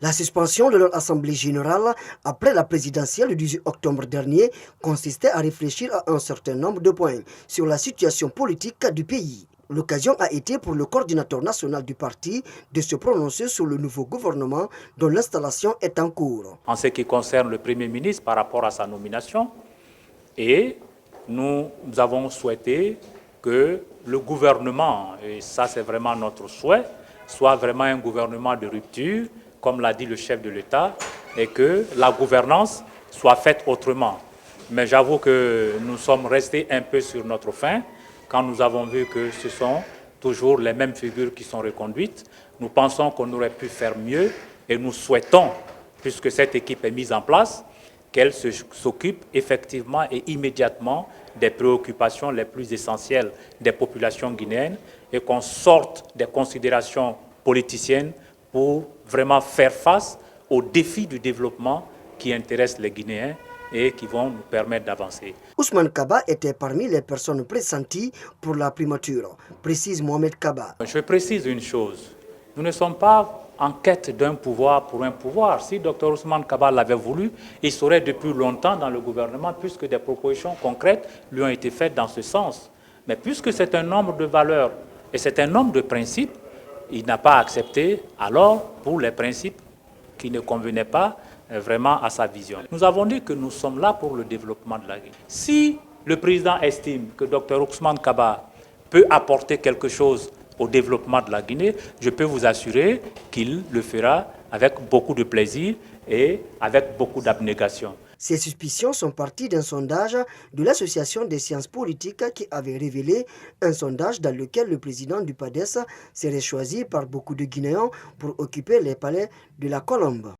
La suspension de leur assemblée générale après la présidentielle du 18 octobre dernier consistait à réfléchir à un certain nombre de points sur la situation politique du pays. L'occasion a été pour le coordinateur national du parti de se prononcer sur le nouveau gouvernement dont l'installation est en cours. En ce qui concerne le Premier ministre par rapport à sa nomination, et nous avons souhaité que le gouvernement, et ça c'est vraiment notre souhait, soit vraiment un gouvernement de rupture, comme l'a dit le chef de l'État, et que la gouvernance soit faite autrement. Mais j'avoue que nous sommes restés un peu sur notre faim quand nous avons vu que ce sont toujours les mêmes figures qui sont reconduites. Nous pensons qu'on aurait pu faire mieux et nous souhaitons, puisque cette équipe est mise en place, qu'elle s'occupe effectivement et immédiatement des préoccupations les plus essentielles des populations guinéennes et qu'on sorte des considérations politiciennes pour vraiment faire face aux défis du développement qui intéressent les Guinéens et qui vont nous permettre d'avancer. Ousmane Kaba était parmi les personnes pressenties pour la primature, précise Mohamed Kaba. Je précise une chose, nous ne sommes pas en quête d'un pouvoir pour un pouvoir. Si Dr Ousmane Kaba l'avait voulu, il serait depuis longtemps dans le gouvernement puisque des propositions concrètes lui ont été faites dans ce sens. Mais puisque c'est un homme de valeurs et c'est un homme de principes, il n'a pas accepté alors pour les principes qui ne convenaient pas vraiment à sa vision. Nous avons dit que nous sommes là pour le développement de la Guinée. Si le président estime que Dr Ousmane Kaba peut apporter quelque chose au développement de la Guinée, je peux vous assurer qu'il le fera avec beaucoup de plaisir et avec beaucoup d'abnégation. Ces suspicions sont parties d'un sondage de l'Association des sciences politiques qui avait révélé un sondage dans lequel le président du PADES serait choisi par beaucoup de Guinéens pour occuper les palais de la Colombe.